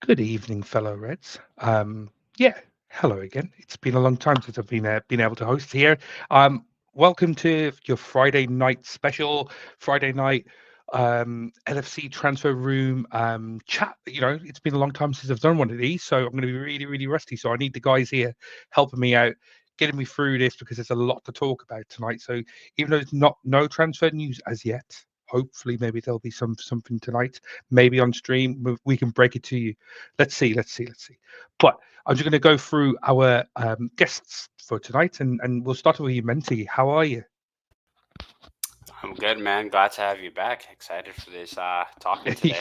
Good evening, fellow Reds. Yeah, hello again. It's been a long time since I've been able to host here. Welcome to your Friday night special, Friday night LFC transfer room chat. It's been a long time since I've done one of these, so I'm going to be really, really rusty. So I need the guys here helping me out, getting me through this because there's a lot to talk about tonight. So even though there's not no transfer news as yet, hopefully maybe there'll be something tonight. Maybe on stream we can break it to you. Let's see. But I'm just going to go through our guests for tonight, and we'll start with you, Menti. How are you? I'm good, man. Glad to have you back. Excited for this talking today.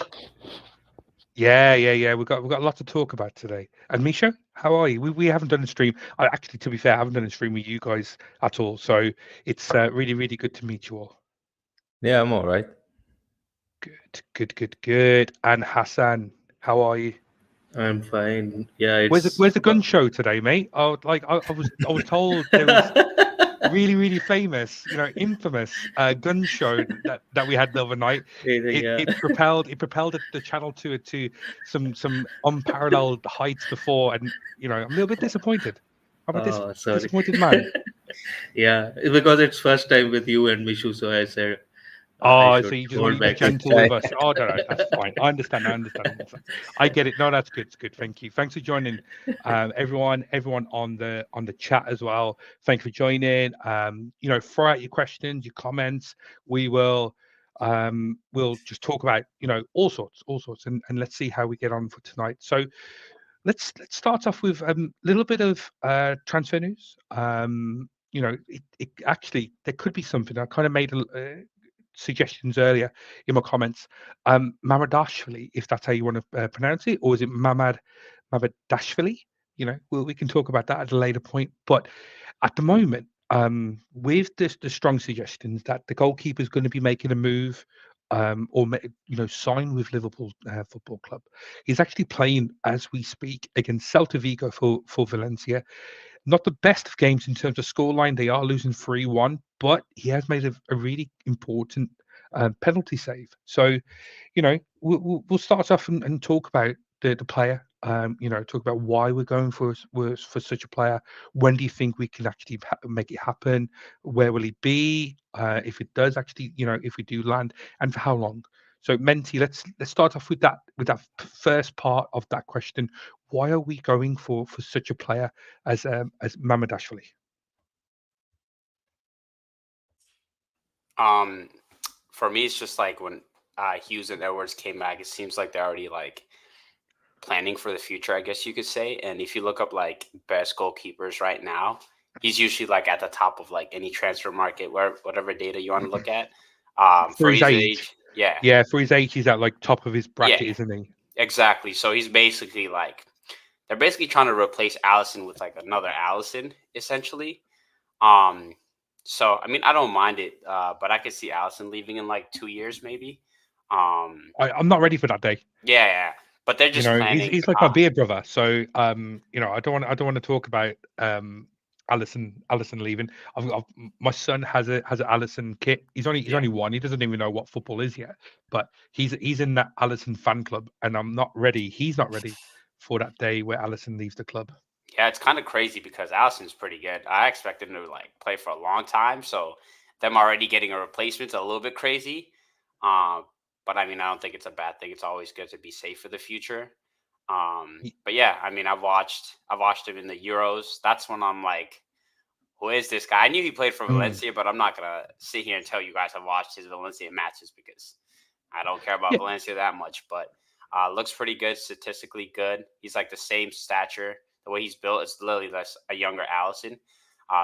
Yeah. We've got a lot to talk about today. And Misha, how are you? We haven't done a stream. Actually, to be fair, I haven't done a stream with you guys at all. So it's really, really good to meet you all. Yeah, I'm all right. Good. And Hassan, how are you? I'm fine. Yeah, Where's the gun show today, mate? I was told there was really, really famous, infamous gun show that we had the other night. It yeah. it propelled it propelled the channel to some unparalleled heights before, and I'm a little bit disappointed. I'm a Oh, sorry. disappointed man. Yeah, because it's first time with you and Mishu, so I said I Oh, so should you just want hold to be back. gentle with us. Oh, no, that's fine. I understand. I get it. No, that's good. It's good. Thank you. Thanks for joining, everyone on the chat as well. Thank you for joining. Throw out your questions, your comments. We'll just talk about all sorts, and let's see how we get on for tonight. So let's start off with a little bit of transfer news. It actually there could be something. I kind of made suggestions earlier in my comments. Mamardashvili, if that's how you want to pronounce it, or is it Mamardashvili? We can talk about that at a later point. But at the moment, with this, the strong suggestions that the goalkeeper is going to be making a move, sign with Liverpool Football Club. He's actually playing as we speak against Celta Vigo for Valencia. Not the best of games in terms of scoreline. They are losing 3-1, but he has made a really important penalty save. So, we'll start off and talk about the player. Talk about why we're going for such a player. When do you think we can actually make it happen? Where will he be if it does actually, if we do land, and for how long? So, Menti, let's start off with that first part of that question. Why are we going for such a player as Mamardashvili? Um, for me, it's just like when Hughes and Edwards came back, it seems like they're already like planning for the future, I guess you could say. And if you look up like best goalkeepers right now, he's usually like at the top of like any transfer market, where whatever data you want to look at. For For his his age, age, yeah, yeah, for his age, he's at like top of his yeah, bracket, isn't he? exactly. So he's basically like they're basically trying to replace Allison with like another Allison, essentially. Um, so I mean, I don't mind it, but I could see Allison leaving in like 2 years, maybe. Um, I'm not ready for that day. yeah. But they're just He's planning. he's like my beer brother. So I don't want to talk about Allison leaving. My son has an Allison kit. He's Yeah, only one. He doesn't even know what football is yet. But he's in that Allison fan club, and I'm not ready. He's not ready for that day where Allison leaves the club. yeah. It's kind of crazy because Allison's pretty good. I expected him to like play for a long time, so them already getting a replacement's a little bit crazy. Um, but I mean, I don't think it's a bad thing. It's always good to be safe for the future. But yeah, I mean, I've watched him in the Euros. That's when I'm like, who is this guy? I knew he played for Mm. Valencia, but I'm not gonna sit here and tell you guys I've watched his Valencia matches because I don't care about Yeah, Valencia that much. But looks pretty good, statistically good. He's like the same stature. The way he's built, it's literally less a younger Allison.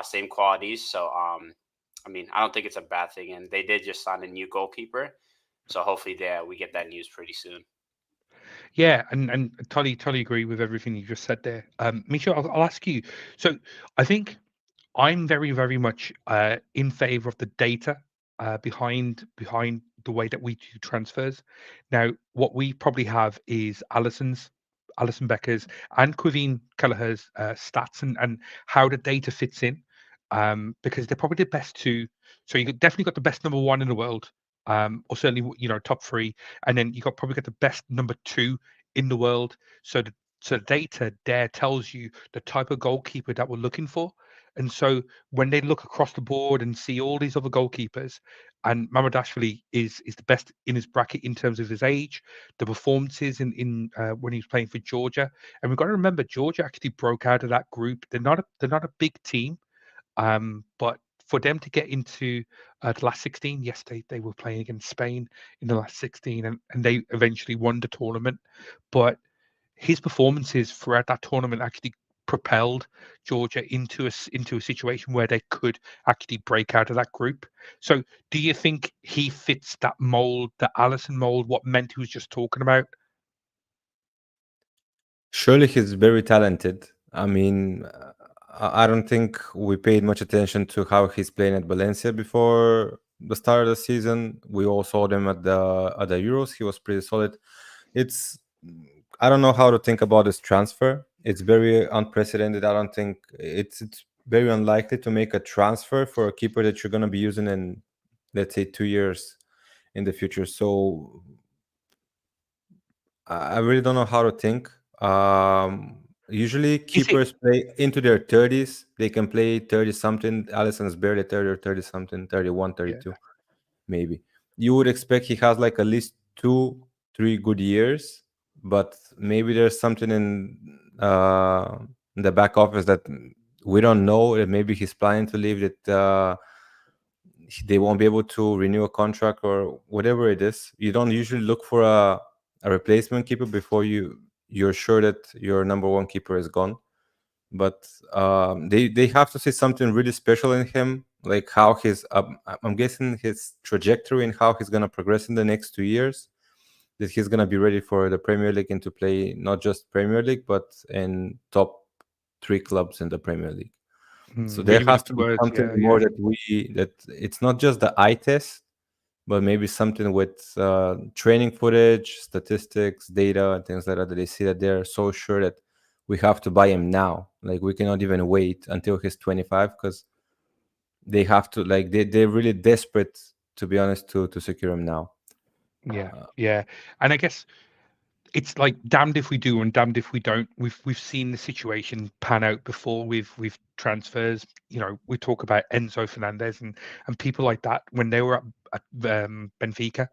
Same qualities. So I mean, I don't think it's a bad thing. And they did just sign a new goalkeeper, so hopefully we get that news pretty soon. yeah, and totally agree with everything you just said there. Misha, I'll ask you. So I think I'm very, very much in favor of the data behind the way that we do transfers. Now, what we probably have is Alison Becker's and Quiveen Kelleher's stats and how the data fits in, because they're probably the best two. So you definitely got the best number one in the world, or certainly top three, and then you probably got the best number two in the world. So the data there tells you the type of goalkeeper that we're looking for. And so when they look across the board and see all these other goalkeepers, and Mamardashvili is the best in his bracket in terms of his age, the performances in when he was playing for Georgia, and we've got to remember Georgia actually broke out of that group. They're not a big team, but for them to get into the last 16, yes, they were playing against Spain in the last 16, and they eventually won the tournament. But his performances throughout that tournament actually propelled Georgia into a situation where they could actually break out of that group. So, do you think he fits that mold, the Allison mold? What meant he was just talking about? Surely he's very talented. I mean, I don't think we paid much attention to how he's playing at Valencia before the start of the season. We all saw them at the Euros. He was pretty solid. It's I don't know how to think about this transfer. It's very unprecedented. I don't think it's very unlikely to make a transfer for a keeper that you're going to be using in, let's say, 2 years in the future. So I really don't know how to think. Usually Is it? keepers play into their 30s. They can play 30 something. Alisson is barely 30 or 30 something, 31, Yeah. 32, maybe. You would expect he has like at least 2, 3 good years, but maybe there's something in the back office that we don't know. That maybe he's planning to leave. That they won't be able to renew a contract or whatever it is. You don't usually look for a replacement keeper before you're sure that your number one keeper is gone. But they have to see something really special in him, like how I'm guessing his trajectory and how he's gonna progress in the next 2 years. That he's gonna be ready for the Premier League and to play not just Premier League but in top 3 clubs in the Premier League. So there Really, really has to good be words. something Yeah, more yeah, that it's not just the eye test, but maybe something with training footage, statistics, data, and things like that. That they see that they're so sure that we have to buy him now. Like we cannot even wait until he's 25 because they have to like they're really desperate, to be honest, to secure him now. yeah, yeah. And I guess it's like damned if we do and damned if we don't. We've seen the situation pan out before with transfers. We talk about Enzo Fernandez and people like that when they were at Benfica.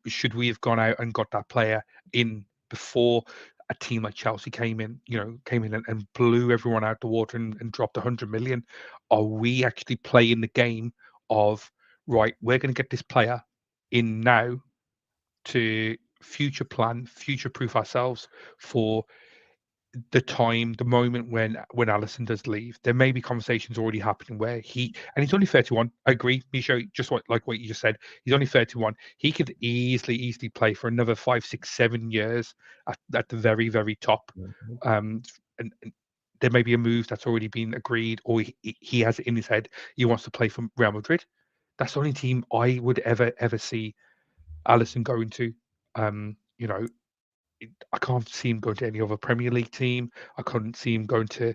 Should we have gone out and got that player in before a team like Chelsea came in? Came in and blew everyone out the water and dropped 100 million. Are we actually playing the game of right? We're going to get this player in now to future plan, future proof ourselves for the moment when Allison does leave. There may be conversations already happening where he's only 31. I agree, Misha, just like what you just said. He's only 31. He could easily play for another 5, 6, 7 years at the very, very top. And there may be a move that's already been agreed, or he has it in his head. He wants to play for Real Madrid. That's the only team I would ever see Allison going to. Um, you know, I can't see him going to any other Premier League team. I couldn't see him going to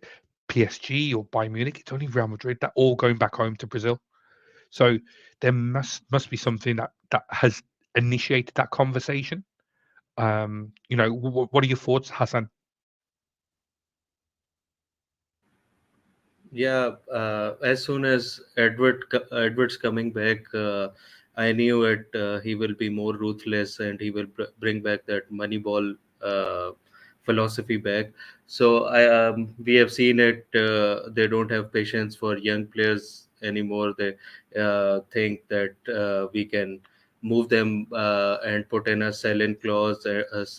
PSG or Bayern Munich. It's only Real Madrid. That all going back home to Brazil. So there must be something that has initiated that conversation. What are your thoughts, Hassan? Yeah, as soon as Edward's coming back, I knew it. He will be more ruthless, and he will bring back that Moneyball philosophy back. So we have seen it. They don't have patience for young players anymore. They think that we can move them and put in a sell-in clause,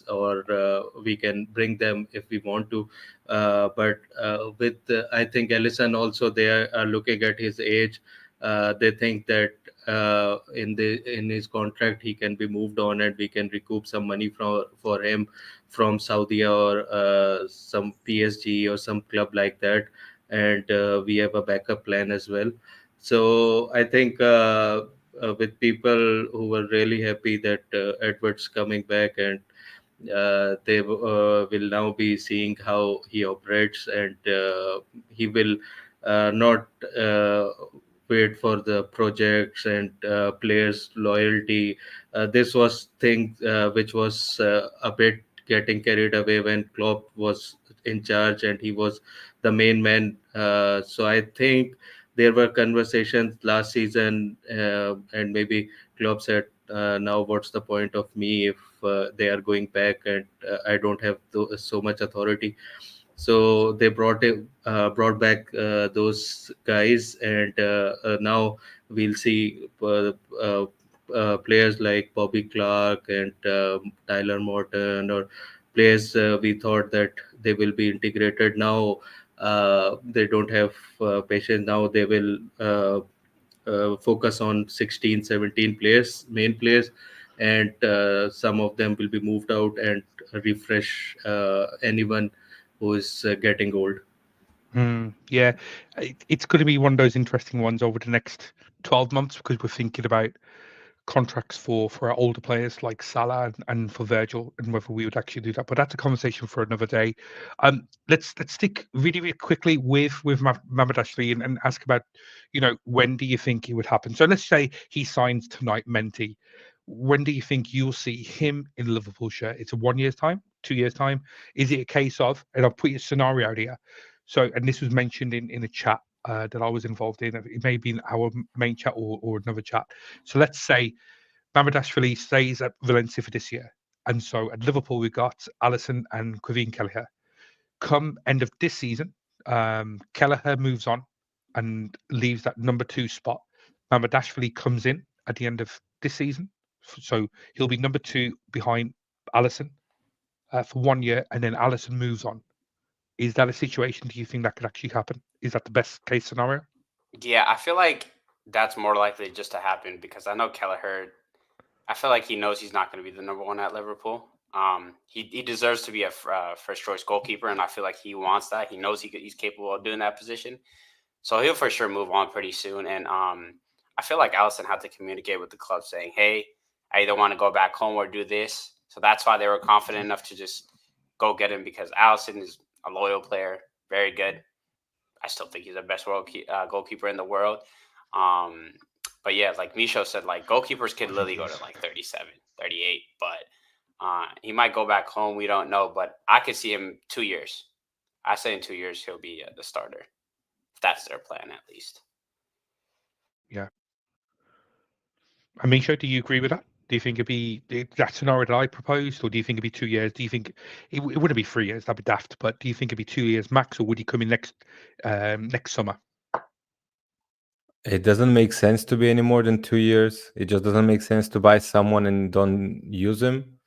or we can bring them if we want to. But with I think Ellison also, they are looking at his age. They think that in his contract he can be moved on and we can recoup some money for him from Saudi or some PSG or some club like that, and we have a backup plan as well. So I think with people who were really happy that Edwards coming back, and they will now be seeing how he operates, and he will not wait for the projects and players loyalty. This was thing which was a bit getting carried away when Klopp was in charge and he was the main man. So I think there were conversations last season, and maybe Klopp said, "Now what's the point of me if they are going back and I don't have so much authority?" So they brought back those guys, and now we'll see players like Bobby Clark and Tyler Morton, or players we thought that they will be integrated. Now they don't have patience. Now they will focus on 16, 17 players, main players, and some of them will be moved out and refresh anyone who is getting old. Yeah, it's going to be one of those interesting ones over the next 12 months because we're thinking about contracts for our older players like Salah and for Virgil and whether we would actually do that. But that's a conversation for another day. Let's stick really quickly with Mamardashvili and ask about, when do you think it would happen? So let's say he signs tonight, Menti. When do you think you'll see him in the Liverpool shirt? It's a 1 year's time, 2 years time. Is it a case of, and I'll put you a scenario out here. So, and this was mentioned in a chat that I was involved in. It may be in our main chat or another chat. So let's say Mamardashvili stays at Valencia for this year. And so at Liverpool, we've got Alisson and Kevin Kelleher. Come end of this season, Kelleher moves on and leaves that number 2 spot. Mamardashvili comes in at the end of this season. So he'll be number 2 behind Alisson for 1 year, and then Alisson moves on. Is that a situation? Do you think that could actually happen? Is that the best case scenario? Yeah, I feel like that's more likely just to happen because I know Kelleher. I feel like he knows he's not going to be the number one at Liverpool. He deserves to be a first choice goalkeeper, and I feel like he wants that. He knows he's capable of doing that position, so he'll for sure move on pretty soon. And I feel like Alisson had to communicate with the club saying, "Hey, I either want to go back home or do this." So that's why they were confident enough to just go get him because Alisson is a loyal player, very good. I still think he's the best goalkeeper in the world. Um, but yeah, like Misho said, like goalkeepers can literally go to like 37, 38, but he might go back home. We don't know, but I could see him 2 years. I say in 2 years he'll be the starter. If that's their plan, at least. Yeah. And Misha, do you agree with that? Do you think it'd be that scenario that I proposed, or do you think it'd be 2 years? Do you think it wouldn't be 3 years? That'd be daft. But do you think it'd be 2 years max, or would he come in next summer? It doesn't make sense to be any more than 2 years. It just doesn't make sense to buy someone and don't use him.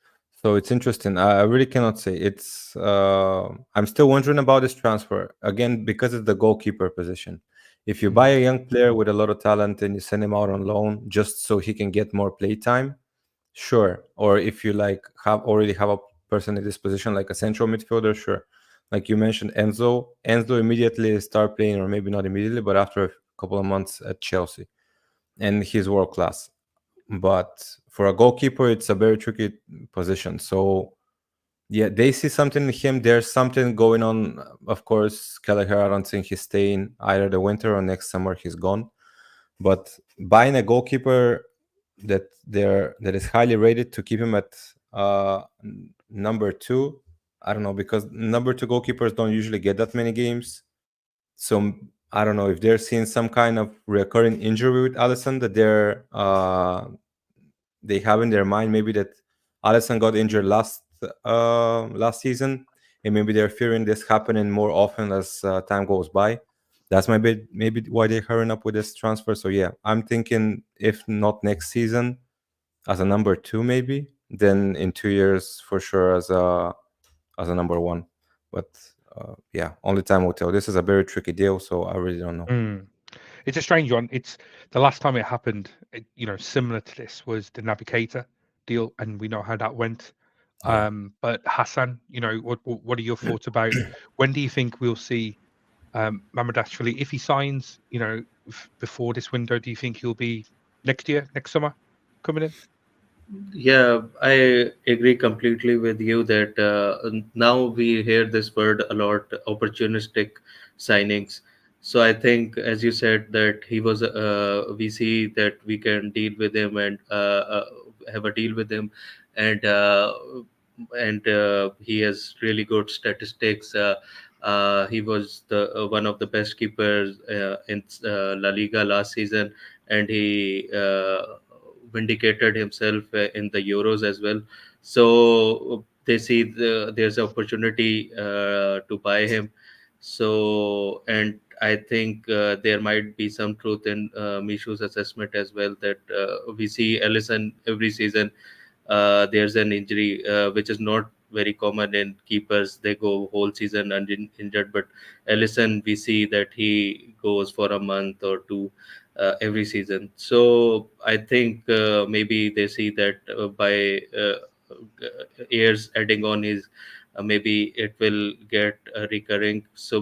So it's interesting. I really cannot say. I'm still wondering about this transfer again because it's the goalkeeper position. If you buy a young player with a lot of talent and you send him out on loan just so he can get more play time, sure. Or if you already have a person in this position like a central midfielder, sure. Like you mentioned, Enzo immediately start playing, or maybe not immediately, but after a couple of months at Chelsea, and he's world class. But for a goalkeeper, it's a very tricky position. So yeah, they see something in him. There's something going on. Of course, Kelleher, I don't think he's staying either the winter or next summer. He's gone. But buying a goalkeeper that is highly rated to keep him at number 2, I don't know, because number 2 goalkeepers don't usually get that many games. So I don't know if they're seeing some kind of recurring injury with Alisson that they have in their mind. Maybe that Alisson got injured last season, and maybe they're fearing this happening more often as time goes by. That's maybe why they're hurrying up with this transfer. So yeah, I'm thinking if not next season as a number 2, maybe then in 2 years for sure as a number 1. But yeah, only time will tell. This is a very tricky deal, so I really don't know. It's a strange one. It's the last time it happened, similar to this was the Navigator deal, and we know how that went. Yeah. But Hassan, what are your thoughts about when do you think we'll see Mamardashvili if he signs? Before this window, do you think he'll be next year, next summer, coming in? Yeah, I agree completely with you that now we hear this word a lot, opportunistic signings. So I think, as you said, that he was, we see that we can deal with him and have a deal with him. And and he has really good statistics. He was the one of the best keepers in La Liga last season, and he vindicated himself in the Euros as well. So they see there's an opportunity to buy him. So, and I think there might be some truth in Mishu's assessment as well, that we see Ellison every season. There's an injury which is not very common in keepers. They go whole season injured, but Ellison, we see that he goes for a month or two every season. So I think maybe they see that by years adding on is maybe it will get recurring. So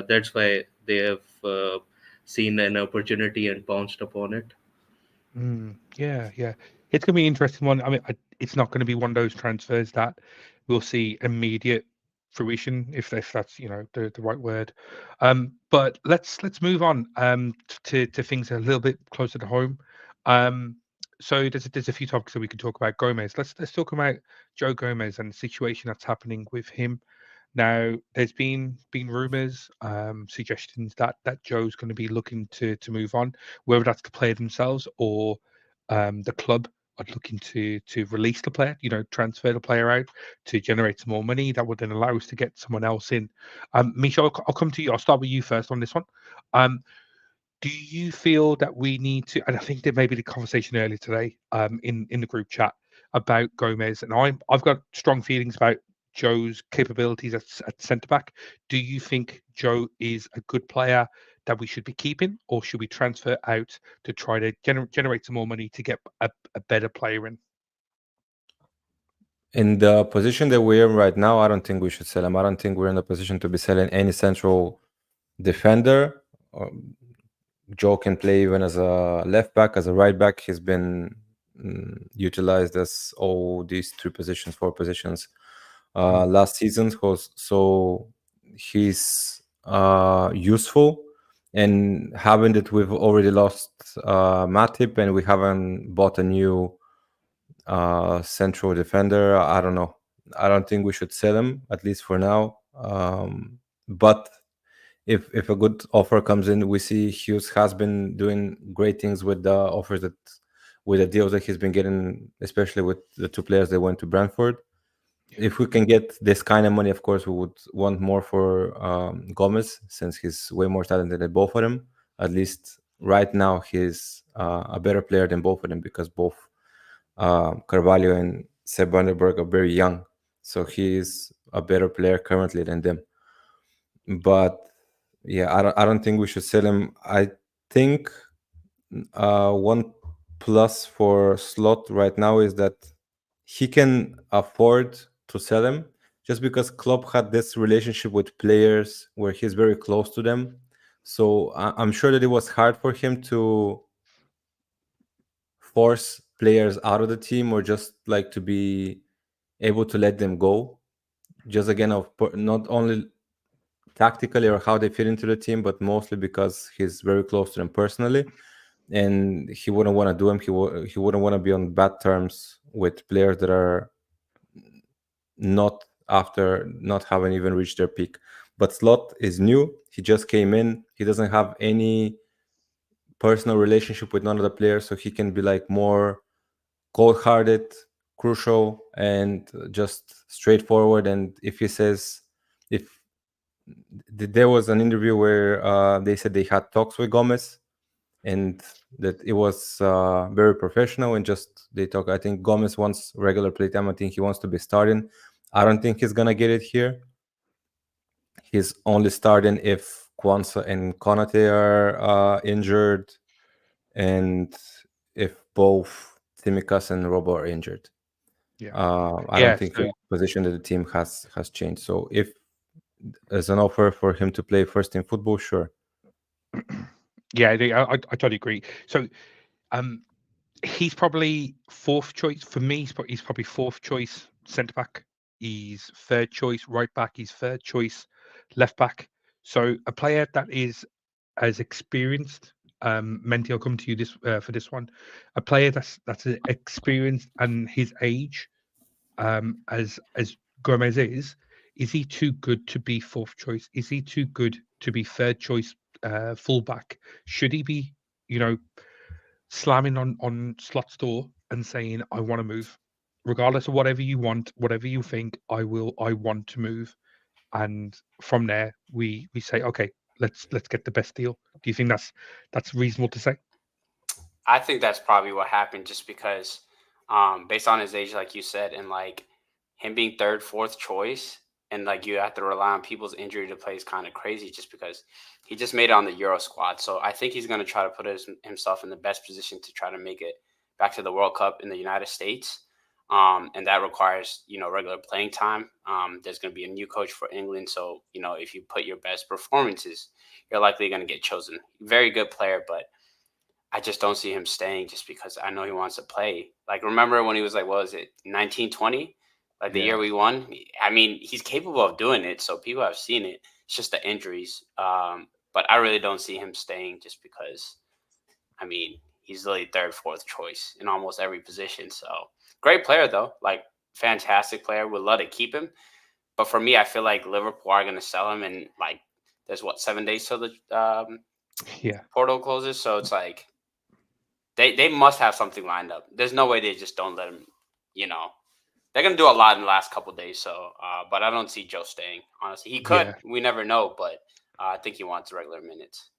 that's why they have seen an opportunity and pounced upon it. Yeah, yeah. It's going to be an interesting one. I mean, it's not going to be one of those transfers that we'll see immediate fruition, if that's the right word. But let's move on to things a little bit closer to home. So there's a few topics that we can talk about. Gomez. Let's talk about Joe Gomez and the situation that's happening with him. Now, there's been rumours, suggestions that Joe's going to be looking to move on, whether that's the player themselves or the club are looking to release the player, transfer the player out to generate some more money that would then allow us to get someone else in. Misha, I'll come to you. I'll start with you first on this one. Um, do you feel that we need to? And I think there may be the conversation earlier today, in the group chat about Gomez, and I've got strong feelings about Joe's capabilities at centre back. Do you think Joe is a good player that we should be keeping, or should we transfer out to try to generate some more money to get a better player in? In the position that we're in right now, I don't think we should sell him. I don't think we're in a position to be selling any central defender. Joe can play even as a left back, as a right back. He's been utilized as all these four positions last season. So he's useful. And having that we've already lost Matip and we haven't bought a new central defender, I don't know. I don't think we should sell him, at least for now. But if a good offer comes in, we see Hughes has been doing great things with the offers with the deals that he's been getting, especially with the two players that went to Brentford. If we can get this kind of money, of course, we would want more for Gomez, since he's way more talented than both of them. At least right now, he's a better player than both of them, because both Carvalho and Seb Vandenberg are very young. So he's a better player currently than them. But yeah, I don't think we should sell him. I think one plus for Slot right now is that he can afford to sell him, just because Klopp had this relationship with players where he's very close to them. So I'm sure that it was hard for him to force players out of the team, or just like to be able to let them go. Just again, not only tactically or how they fit into the team, but mostly because he's very close to them personally, and he wouldn't want to do him. He wouldn't want to be on bad terms with players that are not having even reached their peak. But Slot is new. He just came in. He doesn't have any personal relationship with none of the players, so he can be like more cold-hearted, crucial, and just straightforward. And if he says, if there was an interview where they said they had talks with Gomez, and that it was very professional, and just they talk. I think Gomez wants regular playtime. I think he wants to be starting. I don't think he's gonna get it here. He's only starting if Quansah and Konate are injured, and if both Tsimikas and Robo are injured. I don't think the position that the team has changed. So if there's an offer for him to play first team football, sure. Yeah, I totally agree. So he's probably fourth choice for me. He's probably fourth choice centre back. He's third choice right back. He's third choice left back. So a player that is as experienced. Menti, I'll come to you for this one. A player that's experienced and his age as Gomez is he too good to be fourth choice? Is he too good to be third choice fullback? Should he be, you know, slamming on Slot's door and saying, "I want to move," regardless of whatever you want, whatever you think, I want to move, and from there we say, okay, let's get the best deal. Do you think that's reasonable to say? I think that's probably what happened, just because, based on his age, like you said, and like him being third, fourth choice, and like you have to rely on people's injury to play is kind of crazy, just because he just made it on the Euro squad. So I think he's going to try to put himself in the best position to try to make it back to the World Cup in the United States. And that requires, regular playing time. There's going to be a new coach for England. So, if you put your best performances, you're likely going to get chosen. Very good player, but I just don't see him staying, just because I know he wants to play. Like, remember when he was like, what was it, 1920? Like the year Yeah, we won? I mean, he's capable of doing it. So people have seen it. It's just the injuries. But I really don't see him staying, just because, I mean, he's literally third, fourth choice in almost every position. So great player, though. Like, fantastic player. Would love to keep him. But for me, I feel like Liverpool are going to sell him. And like, there's what, 7 days till the yeah, portal closes. So it's like, they must have something lined up. There's no way they just don't let him. You know, they're gonna do a lot in the last couple of days. So, but I don't see Joe staying. Honestly, he could. yeah. We never know, but I think he wants regular minutes.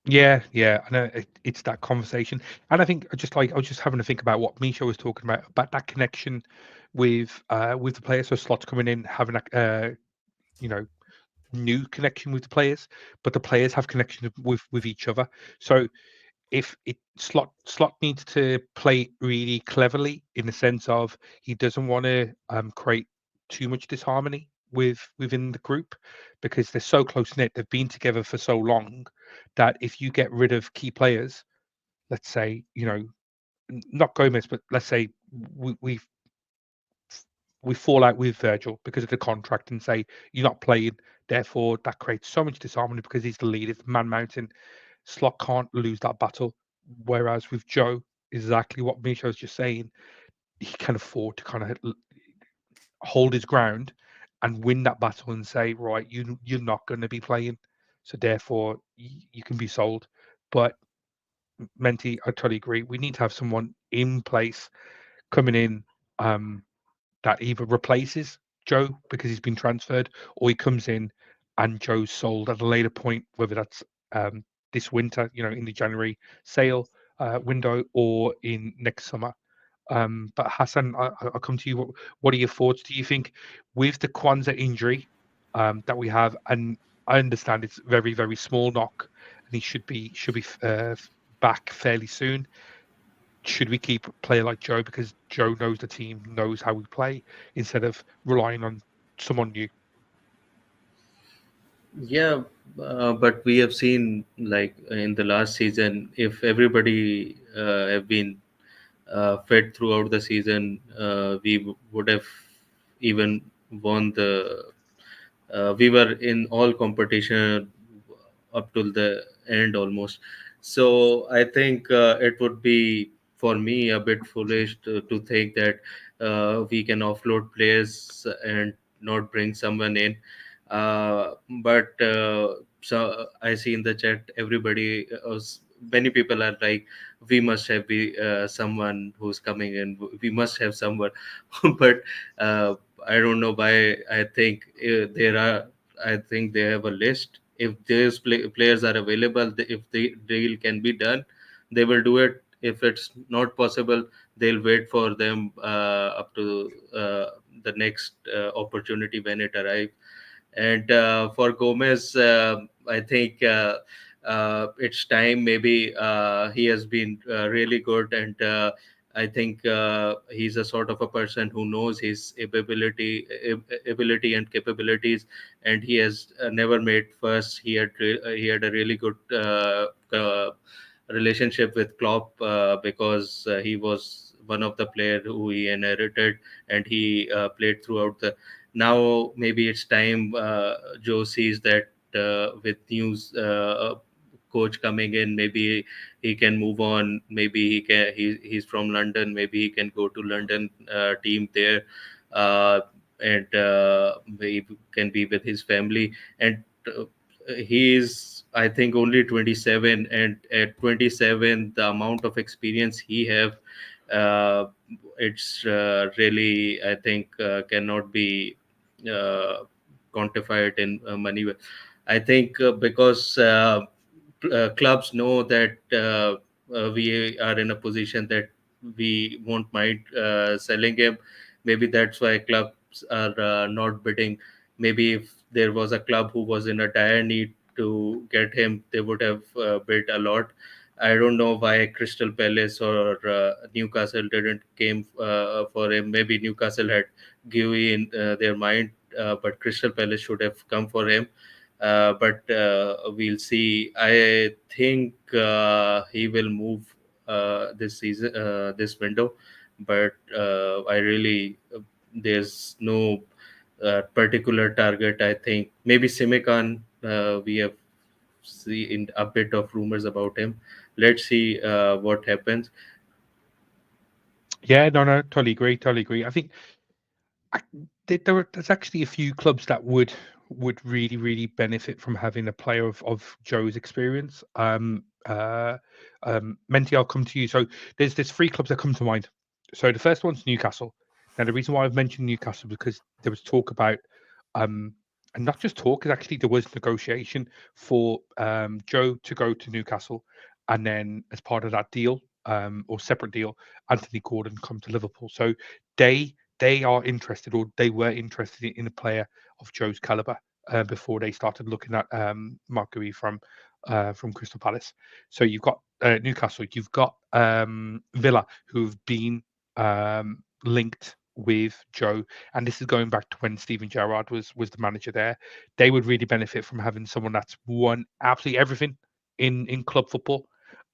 Yeah. I know it's that conversation, and I think just like I was just having to think about what Misha was talking about that connection with the players. So slots coming in, having a you know new connection with the players, but the players have connection with each other. So if it slot needs to play really cleverly in the sense of he doesn't want to create too much disharmony within the group, because they're so close knit, they've been together for so long, that if you get rid of key players, let's say, not Gomez, but let's say we we, we fall out with Virgil because of the contract and say you're not playing, therefore that creates so much disharmony because he's the lead, it's man mountain. Slot can't lose that battle. Whereas with Joe, exactly what Misha was just saying, he can afford to kind of hold his ground and win that battle and say, right, you're not going to be playing, so therefore you can be sold. But Menti, I totally agree. We need to have someone in place coming in, that either replaces Joe because he's been transferred, or he comes in and Joe's sold at a later point, whether that's this winter, in the January sale window, or in next summer. But Hassan, I'll come to you. What are your thoughts? Do you think with the Quansah injury that we have, and I understand it's very, very small knock, and he should be back fairly soon. Should we keep a player like Joe because Joe knows the team, knows how we play, instead of relying on someone new? Yeah, but we have seen, like in the last season, if everybody have been fed throughout the season, we would have even won the. We were in all competition up till the end almost. So I think it would be for me a bit foolish to think that we can offload players and not bring someone in. But so I see in the chat everybody, many people are like, we must have someone who's coming in. We must have someone, but uh, I don't know why. I think there are. I think they have a list. If those players are available, if the deal can be done, they will do it. If it's not possible, they'll wait for them up to the next opportunity when it arrives. And for Gomez, I think it's time. Maybe he has been really good, and I think he's a sort of a person who knows his ability and capabilities, and he has never made fuss. He had a really good relationship with Klopp because he was one of the players who he inherited, and he played throughout the. Now maybe it's time Joe sees that with news coach coming in, maybe he can move on. Maybe he's from London. Maybe he can go to London team there. and he can be with his family. And he is, I think, only 27, and at 27, the amount of experience he have, uh, it's really, I think, cannot be uh, quantified in money. I think because clubs know that we are in a position that we won't mind selling him. Maybe that's why clubs are not bidding. Maybe if there was a club who was in a dire need to get him, they would have bid a lot. I don't know why Crystal Palace or Newcastle didn't came for him. Maybe Newcastle had Guy in their mind, but Crystal Palace should have come for him. But we'll see. I think he will move this season, this window. But I really, there's no particular target. I think maybe Simekan. We have seen a bit of rumors about him. Let's see what happens. Yeah, no, totally agree, totally agree. I think there's actually a few clubs that would really benefit from having a player of Joe's experience. Menti, I'll come to you. So there's 3 clubs that come to mind. So the first one's Newcastle. Now the reason why I've mentioned Newcastle because there was talk about um and not just talk, because actually there was negotiation for Joe to go to Newcastle, and then as part of that deal, or separate deal, Anthony Gordon come to Liverpool. So they are interested, or they were interested in a player of Joe's caliber before they started looking at Mark Gui from Crystal Palace. So you've got Newcastle, you've got Villa, who've been linked with Joe, and this is going back to when Steven Gerrard was the manager there. They would really benefit from having someone that's won absolutely everything in club football.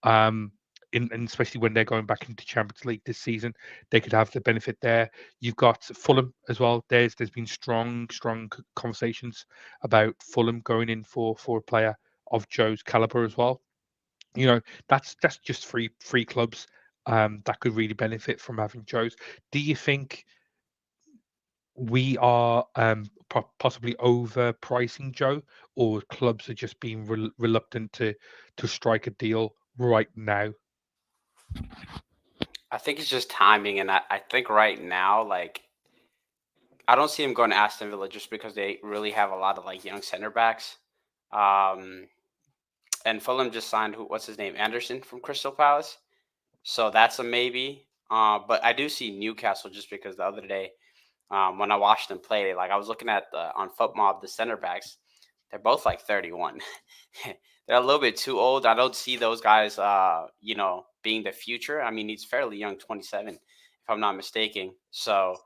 Um, and especially when they're going back into Champions League this season, they could have the benefit there. You've got Fulham as well. There's been strong conversations about Fulham going in for a player of Joe's caliber as well. You know, that's just three clubs that could really benefit from having Joe's. Do you think we are possibly overpricing Joe, or clubs are just being reluctant to strike a deal right now? I think it's just timing, and I think right now, like I don't see him going to Aston Villa just because they really have a lot of like young center backs. Um, and Fulham just signed what's his name, Anderson from Crystal Palace. So that's a maybe. But I do see Newcastle just because the other day, when I watched them play, like I was looking at the on FootMob, the center backs, they're both like 31. They're a little bit too old. I don't see those guys, being the future. I mean, he's fairly young, 27, if I'm not mistaken. So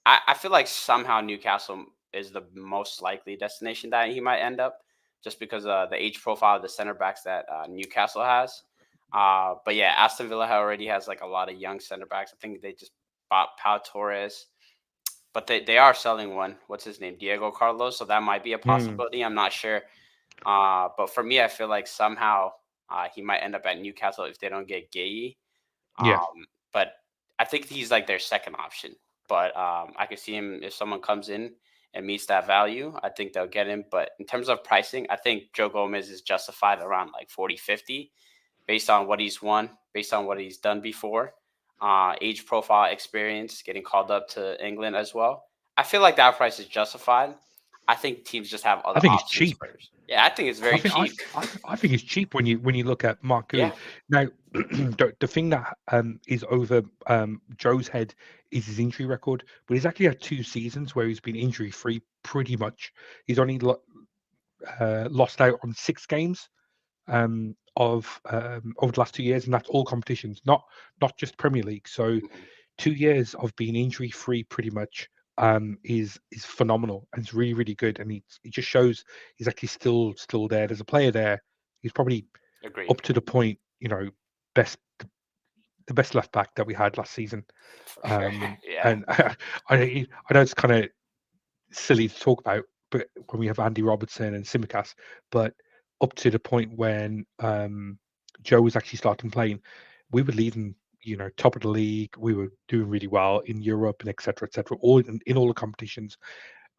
I feel like somehow Newcastle is the most likely destination that he might end up, just because the age profile of the center backs that Newcastle has. But yeah, Aston Villa already has like a lot of young center backs. I think they just bought Pau Torres, but they are selling one. What's his name? Diego Carlos. So that might be a Mm, possibility. I'm not sure. But for me, I feel like somehow he might end up at Newcastle if they don't get Gay. yeah, But I think he's like their second option. But I could see him if someone comes in and meets that value. I think they'll get him. But in terms of pricing, I think Joe Gomez is justified around like 40, 50, based on what he's won, based on what he's done before, age profile, experience, getting called up to England as well. I feel like that price is justified. I think teams just have I other think it's options cheap. first. Yeah, I think it's I very think I, cheap. th- I think it's cheap when you look at Mark Yeah, Gui. Now, the thing that is over Joe's head is his injury record, but he's actually had 2 seasons where he's been injury free pretty much. He's only lost out on 6 games of over the last 2 years, and that's all competitions, not just Premier League. So mhm, 2 years of being injury free pretty much is phenomenal, and it's really good, and it just shows he's actually still there. There's a player there. He's probably agreed. up to the point, best the best left back that we had last season. For sure. Yeah, And I know it's kind of silly to talk about, but when we have Andy Robertson and Simicast, but up to the point when Joe was actually starting playing, we were leading top of the league. We were doing really well in Europe and etc. All in all the competitions.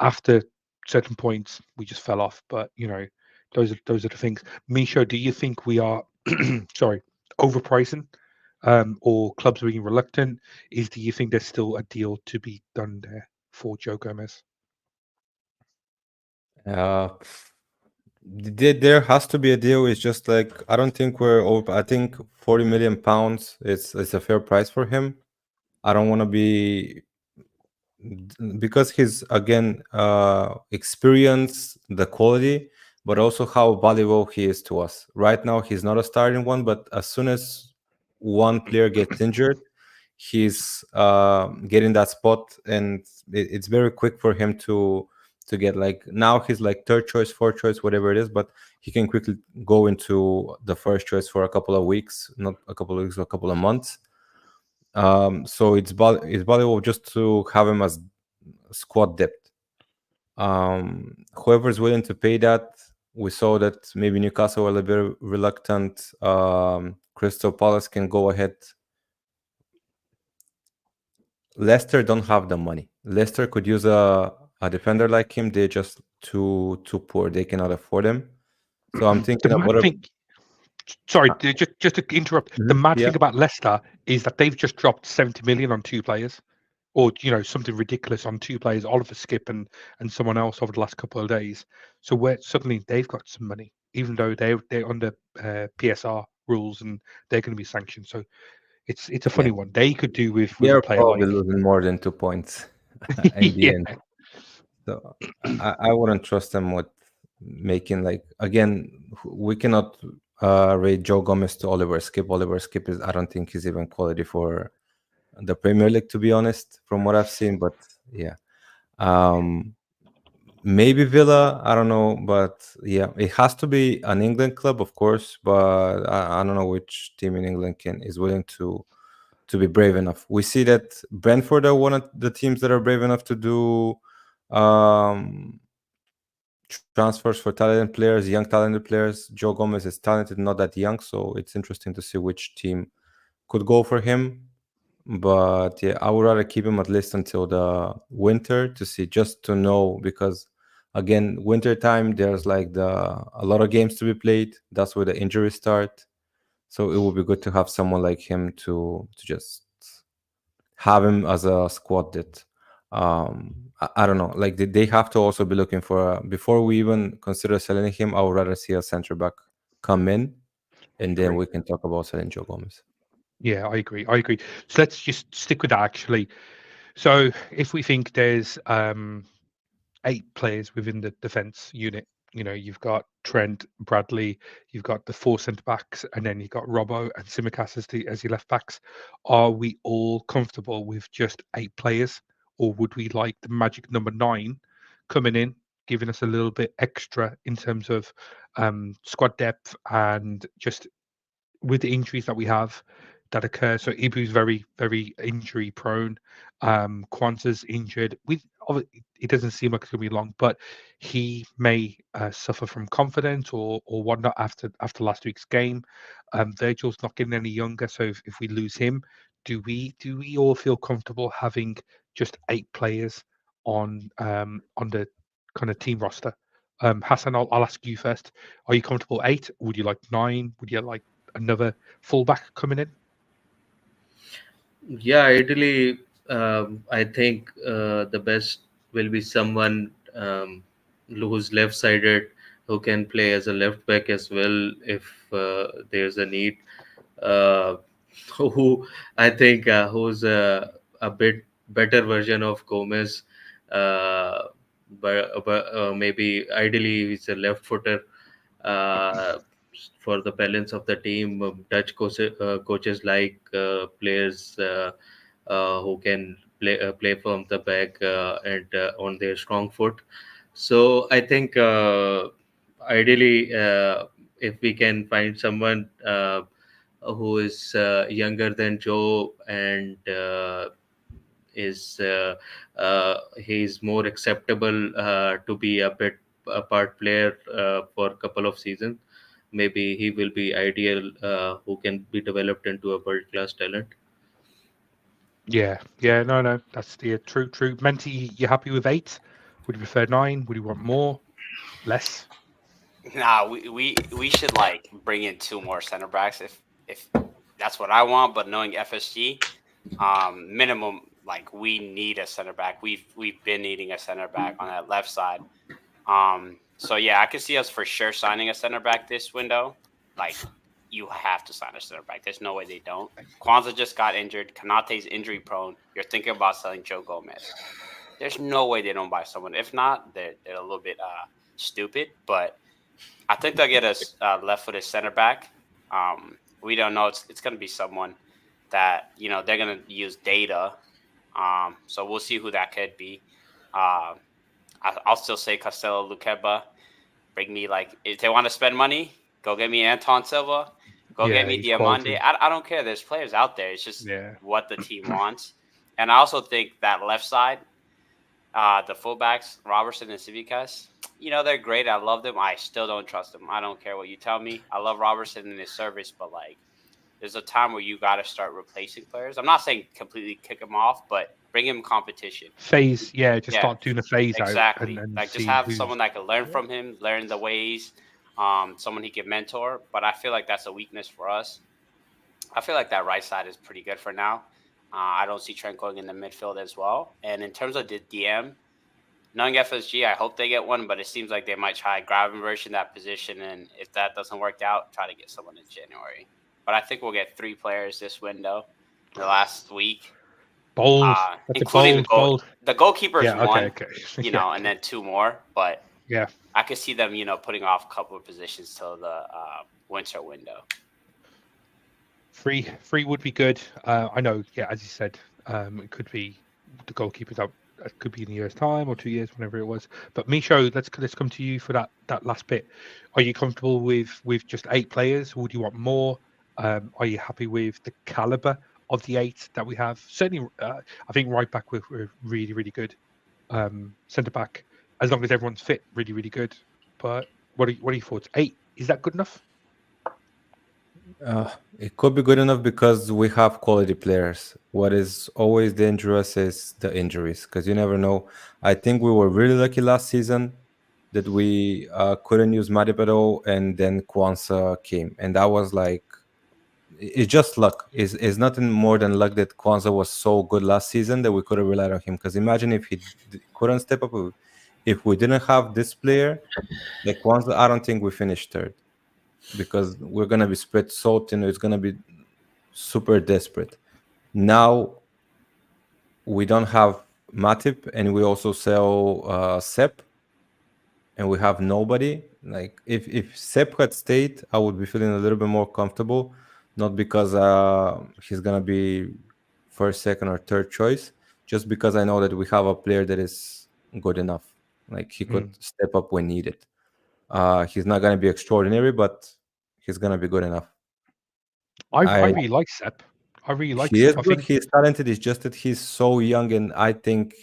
After certain points, we just fell off. But those are the things. Misha, do you think we are sorry overpricing, or clubs being reluctant? Do you think there's still a deal to be done there for Joe Gomez? Uh, there has to be a deal. It's just like I don't think we're over. I think 40 million pounds is a fair price for him. I don't want to be because he's again experience the quality, but also how valuable he is to us. Right now, he's not a starting one, but as soon as one player gets injured, he's getting that spot, and it's very quick for him to get like now he's like third choice, fourth choice, whatever it is, but he can quickly go into the first choice for a couple of weeks, not a couple of weeks, or a couple of months. So it's valuable just to have him as squad depth. Whoever is willing to pay that, we saw that maybe Newcastle were a little bit reluctant. Crystal Palace can go ahead. Leicester don't have the money. Leicester could use a defender like him. They're just too poor. They cannot afford him. So I'm thinking The of mad whatever. thing, sorry, just to interrupt. The mad Yeah. thing about Leicester is that they've just dropped 70 million on two players, or something ridiculous on two players, Oliver Skip and someone else over the last couple of days. So where suddenly they've got some money, even though they're under PSR rules and they're going to be sanctioned. So it's a Yeah. funny one. They could do with They a are player probably like losing more than 2 points in the yeah, end. So I wouldn't trust them with making like again. We cannot rate Joe Gomez to Oliver Skip. Oliver Skip is I don't think he's even quality for the Premier League, to be honest, from what I've seen. But yeah, maybe Villa. I don't know, but yeah, it has to be an England club, of course. But I don't know which team in England is willing to be brave enough. We see that Brentford are one of the teams that are brave enough to do um, transfers for talented players, young talented players. Joe Gomez is talented, not that young, so it's interesting to see which team could go for him. But yeah, I would rather keep him at least until the winter to see, just to know, because again, winter time there's like a lot of games to be played. That's where the injuries start. So it would be good to have someone like him to just have him as a squad that I don't know, like they have to also be looking for before we even consider selling him. I would rather see a center back come in, and then agree. we can talk about selling Joe Gomez. Yeah, I agree. So let's just stick with that actually. So if we think there's 8 players within the defense unit. You've got Trent, Bradley, you've got the 4 centre backs, and then you've got Robbo and Simicast as your left backs. Are we all comfortable with just 8 players, or would we like the magic number 9 coming in, giving us a little bit extra in terms of squad depth and just with the injuries that we have that occur? So Ibu's very, very injury prone. Quansah's injured. It doesn't seem like it's going to be long, but he may suffer from confidence or whatnot after last week's game. Virgil's not getting any younger, so if we lose him, do we all feel comfortable having just 8 players on the kind of team roster? Hassan, I'll ask you first. Are you comfortable 8? Would you like 9? Would you like another fullback coming in? Yeah, ideally, I think the best will be someone who's left-sided, who can play as a left back as well if there's a need. Uh, who I think who's a bit better version of Gomez, uh, but maybe ideally he's a left footer. Uh, for the balance of the team, Dutch coaches like players who can play from the back and on their strong foot. So I think ideally, if we can find someone who is younger than Joe and is he's more acceptable to be a bit a part player for a couple of seasons. Maybe he will be ideal who can be developed into a world class talent. Yeah, no, that's true. Menti, you happy with 8? Would you prefer 9? Would you want more? Less? Nah, we should like bring in 2 more center backs if that's what I want. But knowing FSG, minimum like we need a center back. We've been needing a center back on that left side. So yeah, I could see us for sure signing a center back this window. Like you have to sign a center back. There's no way they don't. Quansah just got injured. Konate's injury prone. You're thinking about selling Joe Gomez. There's no way they don't buy someone. If not, they're a little bit stupid. But I think they'll get us left-footed center back. We don't know. It's going to be someone that they're going to use data. So we'll see who that could be. I'll still say Costello Lukeba. Bring me if they want to spend money, go get me Anton Silva. Go get me Diamande. I don't care. There's players out there. It's just what the team wants. And I also think that left side, the fullbacks, Robertson and Civicas, they're great. I love them. I still don't trust them. I don't care what you tell me. I love Robertson and his service, but there's a time where you got to start replacing players. I'm not saying completely kick them off, but bring him competition. Phase, start doing a phase exactly. out. And just have someone that can learn from him, learn the ways, someone he can mentor. But I feel like that's a weakness for us. I feel like that right side is pretty good for now. I don't see Trent going in the midfield as well. And in terms of the DM, knowing FSG, I hope they get one, but it seems like they might try Gravenberch in that position. And if that doesn't work out, try to get someone in January. But I think we'll get 3 players this window, the last week. Bold. Including bold. The goalkeeper's one, okay. And then 2 more. But yeah, I could see them, putting off a couple of positions till the winter window. 3 would be good. I know, as you said, it could be the goalkeeper's out. It could be in a year's time or 2 years, whenever it was. But Misho, let's come to you for that last bit. Are you comfortable with just 8 players? Or would you want more? Are you happy with the caliber of the 8 that we have? Certainly, I think right back we're really, really good. Centre back, as long as everyone's fit, really, really good. But what are your thoughts? 8, is that good enough? It could be good enough because we have quality players. What is always dangerous is the injuries, because you never know. I think we were really lucky last season that we couldn't use Matip at all, and then Quansah came, and that was it's just luck. It's nothing more than luck that Quansah was so good last season that we could have relied on him. Because imagine if he couldn't step up, if we didn't have this player like Quansah, I don't think we finished 3rd. Because we're gonna be spread so thin, it's gonna be super desperate. Now we don't have Matip, and we also sell Sepp, and we have nobody. If Sepp had stayed, I would be feeling a little bit more comfortable, not because he's gonna be 1st, 2nd, or 3rd choice, just because I know that we have a player that is good enough. He could step up when needed. He's not gonna be extraordinary, but he's gonna be good enough. I really like Sepp. I really like he Sepp. is good. He's talented. It's just that he's so young, and I think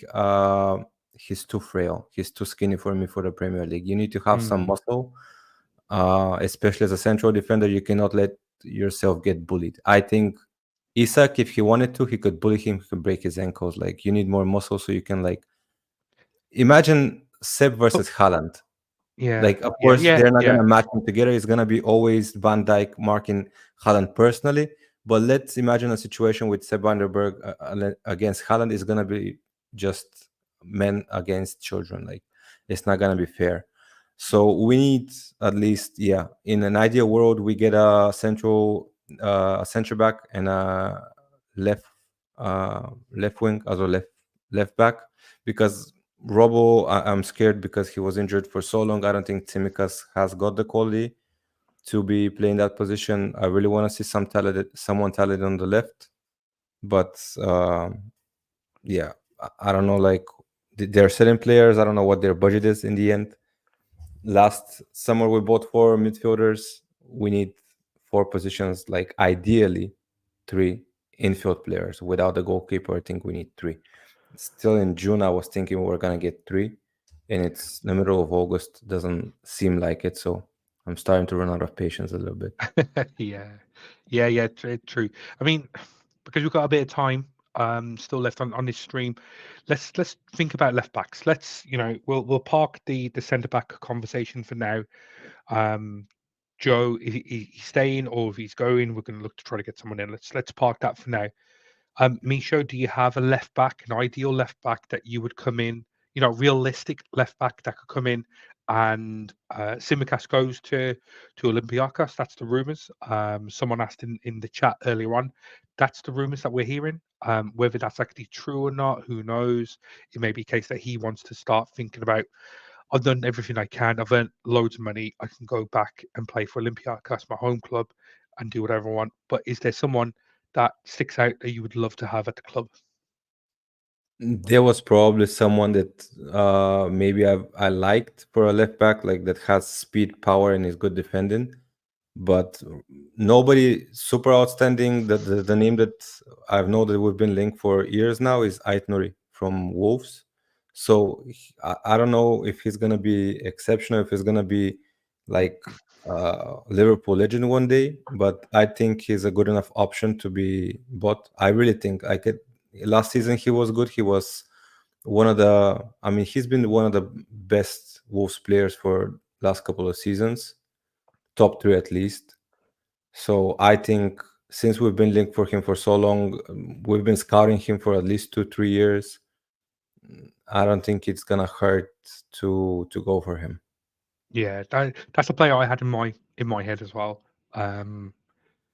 he's too frail. He's too skinny for me for the Premier League. You need to have some muscle, especially as a central defender. You cannot let yourself get bullied. I think Isak, if he wanted to, he could bully him. He could break his ankles. You need more muscle so you can imagine Sepp versus Haaland. Of course, they're not gonna match them together. It's gonna be always Van Dijk marking Haaland personally. But let's imagine a situation with Sepp van der Berg against Haaland. Is gonna be just men against children. It's not gonna be fair. So we need at least, in an ideal world, we get a central center back and a left wing, also left back, because Robo, I'm scared because he was injured for so long. I don't think Tsimikas has got the quality to be playing that position. I really want to see someone talented on the left, but I don't know. They're selling players. I don't know what their budget is in the end. Last summer we bought 4 midfielders. We need 4 positions. Ideally 3 infield players. Without the goalkeeper, I think we need 3. Still in June, I was thinking we were gonna get 3, and it's the middle of August. Doesn't seem like it, so I'm starting to run out of patience a little bit. True. I mean, because we've got a bit of time, still left on this stream. Let's think about left backs. Let's we'll park the centre back conversation for now. Joe, he's staying or if he's going, we're going to look to try to get someone in. Let's park that for now. Misho, do you have a left back, an ideal left back that you would come in, realistic left back that could come in and Simicast goes to Olympiacos? That's the rumours. Someone asked in the chat earlier on. That's the rumours that we're hearing. Whether that's actually true or not, who knows? It may be a case that he wants to start thinking about, I've done everything I can. I've earned loads of money. I can go back and play for Olympiacos, my home club, and do whatever I want. But is there someone that sticks out that you would love to have at the club? There was probably someone that maybe I liked for a left back, like that has speed, power, and is good defending, but nobody super outstanding. The name that I've known that we've been linked for years now is Ait Nouri from Wolves. So I don't know if he's gonna be exceptional, if he's gonna be like Liverpool legend one day, but I think he's a good enough option to be bought. I really think I could. Last season he was good. He was one of the. I mean, he's been one of the best Wolves players for last couple of seasons, top 3 at least. So I think since we've been linked for him for so long, we've been scouting him for at least 2-3 years. I don't think it's gonna hurt to go for him. Yeah, that's a player I had in my head as well.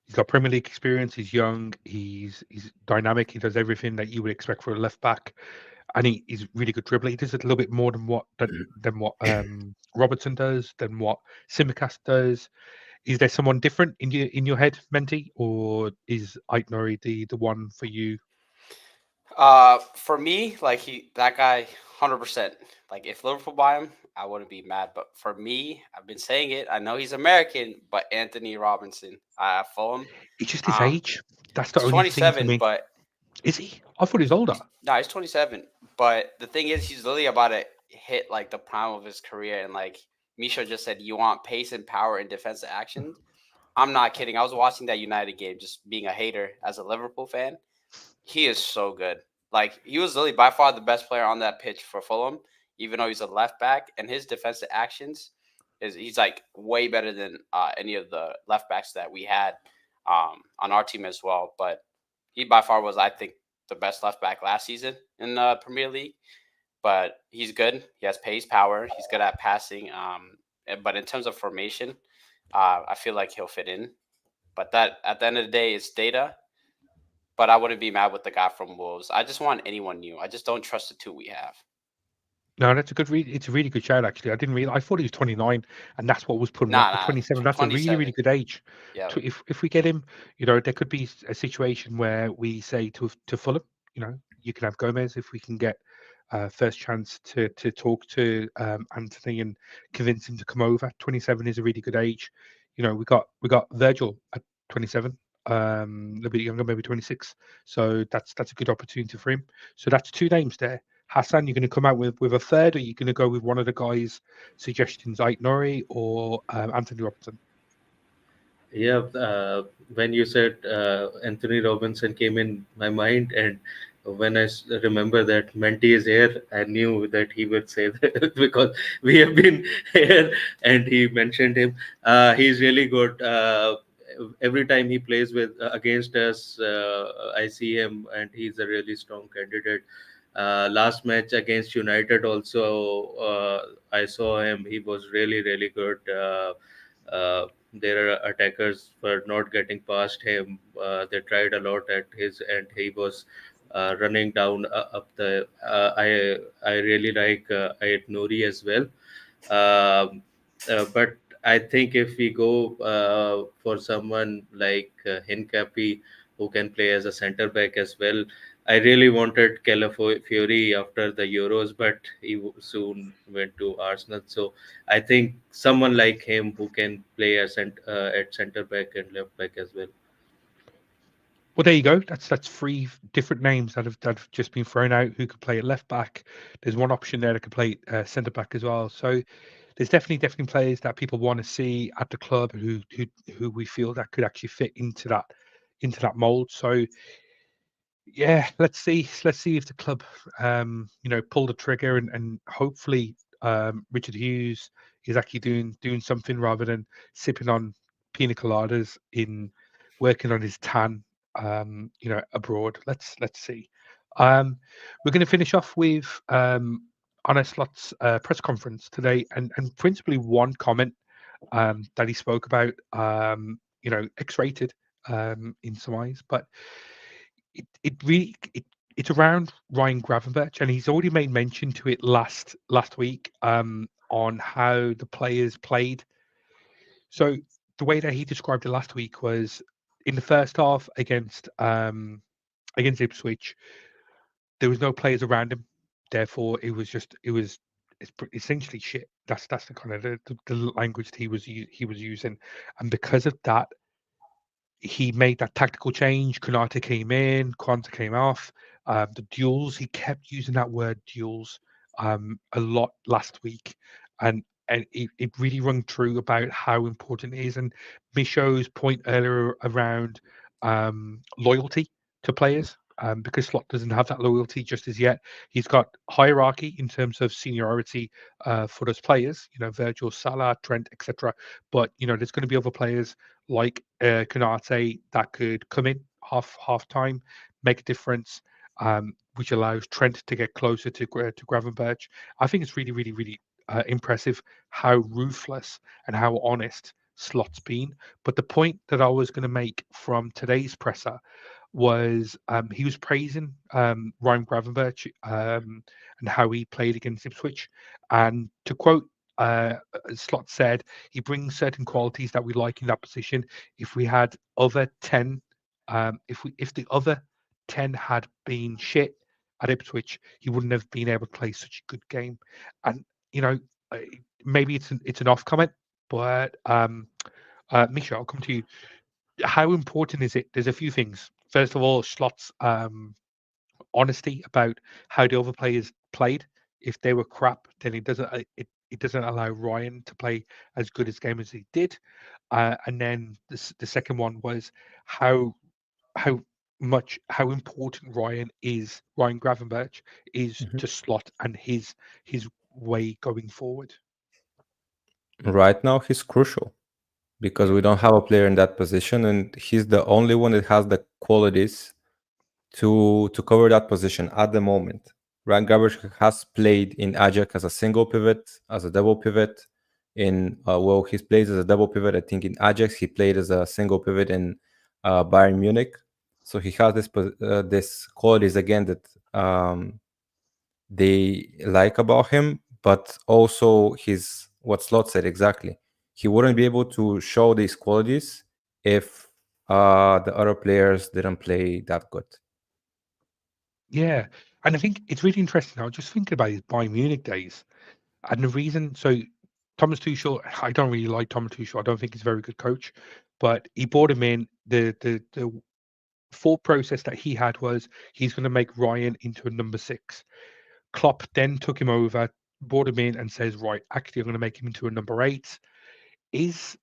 He's got Premier League experience. He's young. He's dynamic. He does everything that you would expect for a left back, and he's really good dribbler. He does it a little bit more than what Robertson does, than what Simicast does. Is there someone different in your head, Menti, or is Ait Nouri the one for you? For me, like that guy, 100%. Like if Liverpool buy him, I wouldn't be mad. But for me, I've been saying it. I know he's American, but Anthony Robinson, Fulham. It's just his age. That's the He's only thing for 27, me. but Is he? I thought he was older. no, he's 27. But the thing is, he's literally about to hit like the prime of his career. And like Misha just said, you want pace and power in defensive action. I'm not kidding. I was watching that United game, just being a hater as a Liverpool fan. He is so good. Like he was literally by far the best player on that pitch for Fulham, even though he's a left back, and his defensive actions he's like way better than any of the left backs that we had on our team as well. But he by far was, I think, the best left back last season in the Premier League. But he's good. He has pace, power. He's good at passing. But in terms of formation, I feel like he'll fit in. But that at the end of the day, it's data. But I wouldn't be mad with the guy from Wolves. I just want anyone new. I just don't trust the 2 we have. No, that's a good read. It's a really good shout, actually. I didn't realize. I thought he was 29, and that's what was putting up at 27. That's a really, really good age. Yeah. If we get him, there could be a situation where we say to Fulham, you can have Gomez if we can get first chance to talk to Anthony and convince him to come over. 27 is a really good age. We got Virgil at 27. A little bit younger, maybe 26. So that's a good opportunity for him. So that's 2 names there. Hassan, you're going to come out with a third, or you're going to go with one of the guys' suggestions, Ait Nouri or Anthony Robinson? Yeah, when you said Anthony Robinson came in my mind, and when I remember that Menti is here, I knew that he would say that because we have been here and he mentioned him. He's really good. Every time he plays with against us, I see him, and he's a really strong candidate. Last match against United also, I saw him. He was really, really good. Their attackers were not getting past him. They tried a lot at his end. He was running down up the. I really like Ayat Nouri as well. But I think if we go for someone like Hincapi, who can play as a centre back as well, I really wanted Fury after the Euros, but he soon went to Arsenal. So I think someone like him who can play at centre back and left back as well. Well, there you go. That's 3 different names that have just been thrown out who could play at left back. There's one option there that could play centre back as well. So there's definitely players that people want to see at the club who we feel that could actually fit into that mold. So Yeah, let's see. Let's see if the club, pull the trigger and hopefully, Richard Hughes is actually doing something rather than sipping on pina coladas in working on his tan, abroad. Let's see. We're going to finish off with Arne Slot's press conference today, and principally one comment that he spoke about, X-rated in some eyes, but it's around Ryan Gravenberch, and he's already made mention to it last week on how the players played. So the way that he described it last week was in the first half against Ipswich, there was no players around him, therefore it's essentially shit. That's the kind of the language that he was using, and because of that, he made that tactical change. Konate came in, Quansah came off. The duels, he kept using that word duels a lot last week, and it really rung true about how important it is. And Michaud's point earlier around loyalty to players. Because Slot doesn't have that loyalty just as yet. He's got hierarchy in terms of seniority for those players, Virgil, Salah, Trent, etc. But there's going to be other players like Konate that could come in half time, make a difference, which allows Trent to get closer to Gravenberch. I think it's really, really, really impressive how ruthless and how honest Slot's been. But the point that I was going to make from today's presser was he was praising Ryan Gravenberch and how he played against Ipswich. And to quote Slot said, he brings certain qualities that we like in that position. If we had other 10, if the other 10 had been shit at Ipswich, he wouldn't have been able to play such a good game. And uh, maybe it's an off comment, but Misha, I'll come to you. How important is it? There's a few things. First of all, Slot's honesty about how the other players played. If they were crap, then it doesn't allow Ryan to play as good as game as he did. And then the second one was how how how important Ryan Gravenberch is Mhm. to Slot and his way going forward. Right now, he's crucial because we don't have a player in that position, and he's the only one that has the qualities to cover that position at the moment. Ryan Gravenberch has played in Ajax as a single pivot, as a double pivot. He plays as a double pivot. I think in Ajax he played as a single pivot in Bayern Munich. So he has this qualities again that they like about him, but also his what Slot said exactly. He wouldn't be able to show these qualities if the other players didn't play that good. Yeah, and I think it's really interesting. I was just thinking about his Bayern Munich days, and the reason. So Thomas Tuchel, I don't really like Thomas Tuchel. I don't think he's a very good coach, but he brought him in. The thought process that he had was he's going to make Ryan into a number six. Klopp then took him over, brought him in, and says, right, actually, I'm going to make him into a number eight. Is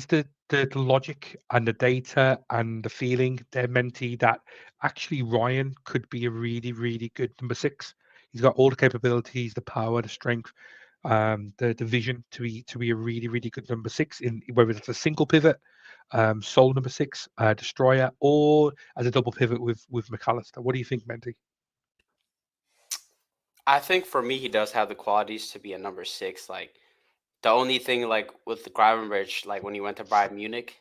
the logic and the data and the feeling they're mentee that actually Ryan could be a really, really good number six? He's got all the capabilities, the power, the strength, the vision to be a really, really good number six in whether it's a single pivot, sole number six, destroyer, or as a double pivot with McAllister. What do you think, Menti? I think for me, he does have the qualities to be a number six. Like the only thing, like with the Gravenberch, like when he went to Bayern Munich,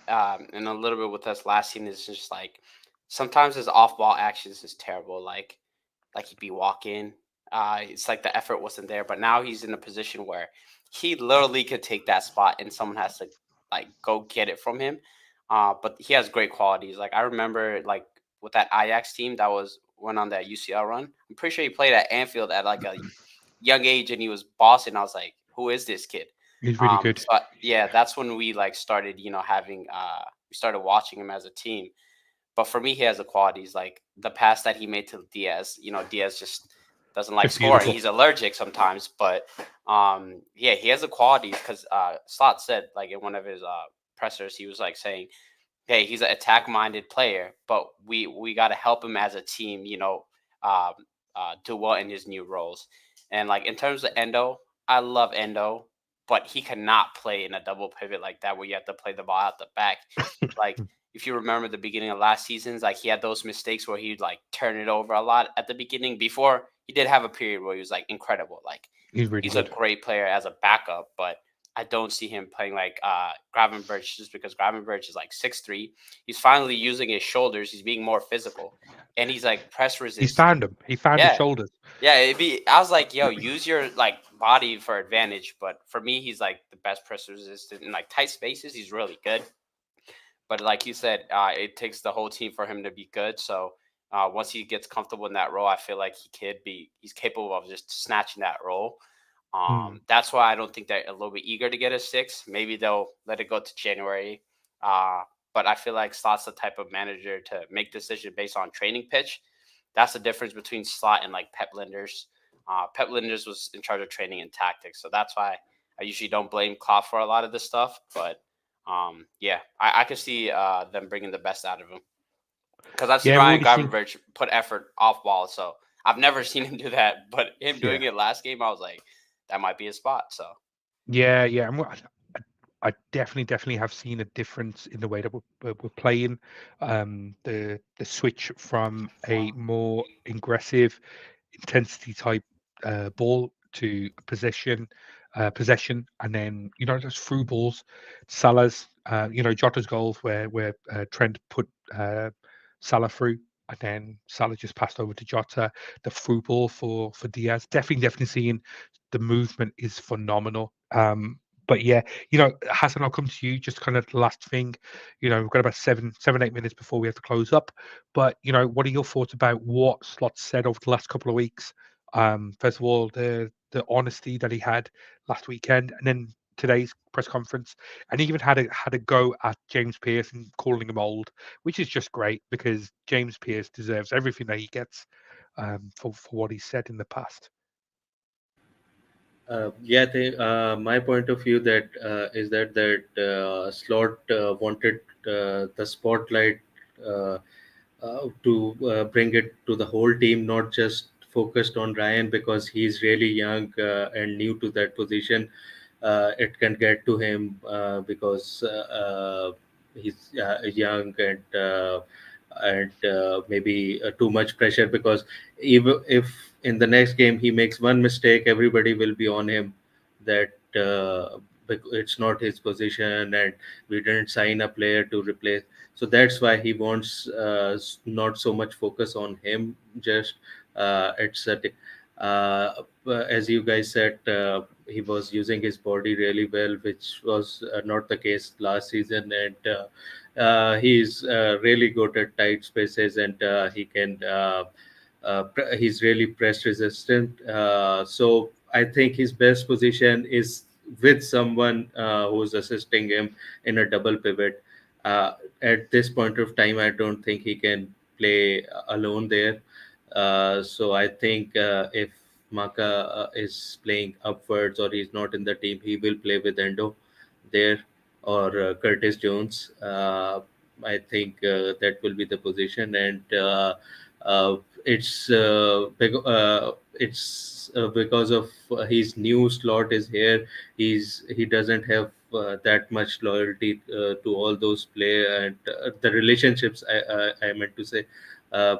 and a little bit with us last season is just like sometimes his off ball actions is terrible. Like he'd be walking. It's like the effort wasn't there, but now he's in a position where he literally could take that spot and someone has to like go get it from him. But he has great qualities. Like I remember like with that Ajax team that went on that UCL run. I'm pretty sure he played at Anfield at like a young age and he was bossing. I was like, who is this kid? He's really good. Yeah, that's when we like started, having we started watching him as a team. But for me, he has the qualities like the pass that he made to Diaz. Diaz just doesn't like It's scoring. beautiful. He's allergic sometimes, but yeah, he has the qualities because Slot said like in one of his pressers, he was like saying hey, he's an attack-minded player, but we got to help him as a team, um, do well in his new roles. And like in terms of Endo, I love Endo, but he cannot play in a double pivot like that where you have to play the ball out the back. Like if you remember the beginning of last season's, like he had those mistakes where he'd like turn it over a lot at the beginning. Before he did have a period where he was like incredible, like He's really he's a good. great player as a backup, but I don't see him playing like Gravenberch just because Gravenberch is like 6'3". He's finally using his shoulders. He's being more physical, and he's like press He's resistant. found him. He found his Yeah, shoulders. yeah. I was like, yo, use your like body for advantage. But for me, he's like the best press resistant in like tight spaces. He's really good. But like you said, it takes the whole team for him to be good. So once he gets comfortable in that role, I feel like he's capable of just snatching that role. Mm. That's why I don't think they're a little bit eager to get a 6. Maybe they'll let it go to January. Uh, but I feel like Slott's the type of manager to make decisions based on training pitch. That's the difference between Slot and like Pep Linders. Pep Linders was in charge of training and tactics, so that's why I usually don't blame Klopp for a lot of this stuff. But yeah, I could see them bringing the best out of him because I've seen Yeah, we've Ryan already seen. Gravenberch put effort off ball, so I've never seen him do that. But him doing Yeah, it last game, I was like, that might be a spot. So yeah. And I definitely have seen a difference in the way that we're playing. The switch from a more aggressive intensity type ball to possession, and then just through balls. Salah's, Jota's goals where Trent put Salah through, and then Salah just passed over to Jota. The through ball for Diaz. Definitely seeing the movement is phenomenal. But yeah, Hassan, I'll come to you. Just kind of the last thing. We've got about 8 minutes before we have to close up. But what are your thoughts about what Slot said over the last couple of weeks? First of all, the honesty that he had last weekend, and then today's press conference, and he even had a go at James Pearce and calling him old, which is just great because James Pearce deserves everything that he gets for what he said in the past. Yeah, my point of view that is that Slot wanted the spotlight uh, to bring it to the whole team, not just focused on Ryan because he's really young and new to that position. It can get to him because he's young and maybe too much pressure because even if in the next game he makes one mistake, everybody will be on him that it's not his position and we didn't sign a player to replace. So that's why he wants not so much focus on him, just it's a as you guys said, he was using his body really well, which was not the case last season. And he's really good at tight spaces, and he's really press resistant. So I think his best position is with someone who's assisting him in a double pivot. At this point of time, I don't think he can play alone there. So I think if Maka is playing upwards or he's not in the team, he will play with Endo there or Curtis Jones. I think that will be the position, and uh, it's because of his new slot is here. He doesn't have that much loyalty to all those play and the relationships. I meant to say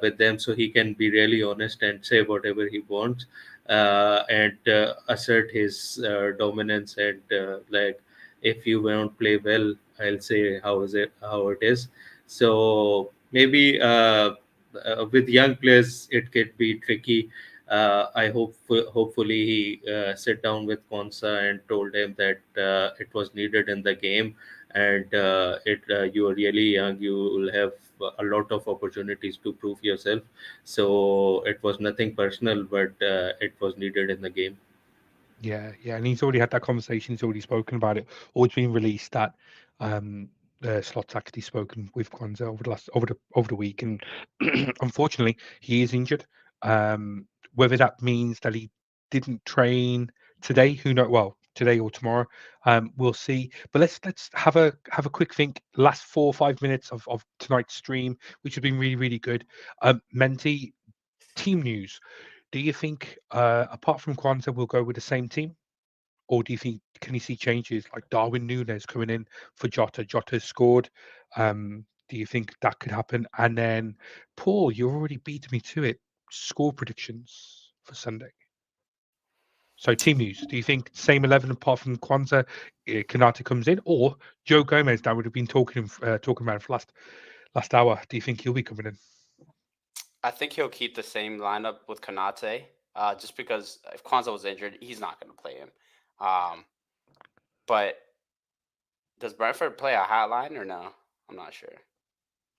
with them, so he can be really honest and say whatever he wants and assert his dominance and like if you won't play well, I'll say how it is. So maybe with young players it could be tricky. I hope hopefully he sat down with Quansah and told him that it was needed in the game, and you are really young. You will have a lot of opportunities to prove yourself. So it was nothing personal, but it was needed in the game. Yeah, and he's already had that conversation. He's already spoken about it, or it's been released that Slot's actually spoken with Quansah over the week, and unfortunately, he is injured. Whether that means that he didn't train today, who knows? Well, today or tomorrow. We'll see. But let's have a quick think. Last 4 or 5 minutes of tonight's stream, which has been really, really good. Menti, team news. Do you think, apart from Quansah, we'll go with the same team? Or do you think, can you see changes like Darwin Núñez coming in for Jota? Jota scored. Do you think that could happen? And then, Paul, you already beat me to it. Score predictions for Sunday. So team news. Do you think same 11 apart from Quansah, Konate comes in, or Joe Gomez that would have been talking about for last hour? Do you think he'll be coming in? I think he'll keep the same lineup with Konate, just because if Quansah was injured, he's not going to play him. But does Brentford play a high line or no? I'm not sure.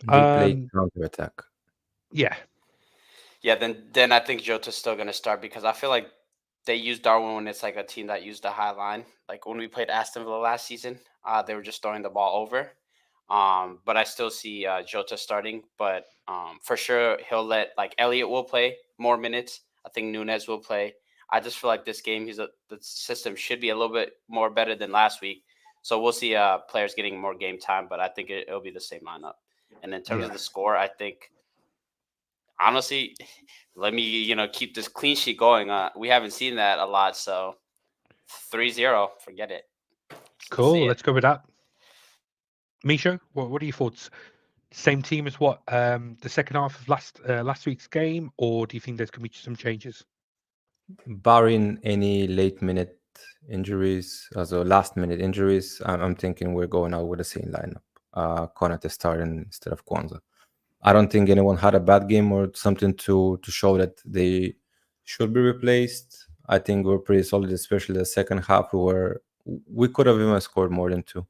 They play counter attack. Yeah. Yeah, then I think Jota's still going to start, because I feel like they use Darwin when it's like a team that used a high line. Like when we played Aston Villa last season, they were just throwing the ball over. But I still see Jota starting. But for sure, he'll let, like, Elliott will play more minutes. I think Núñez will play. I just feel like this game, the system should be a little bit more better than last week. So we'll see players getting more game time, but I think it'll be the same lineup. And in terms of the score, I think, honestly, let me keep this clean sheet going. We haven't seen that a lot, so 3-0, forget it. Cool. Let's go with that. Misha, what are your thoughts? Same team as what the second half of last week's game, or do you think there's going to be some changes? Barring any late minute injuries, also last minute injuries, I'm thinking we're going out with the same lineup. Konate starting instead of Quansah. I don't think anyone had a bad game or something to show that they should be replaced. I think we're pretty solid, especially the second half. We could have even scored more than 2.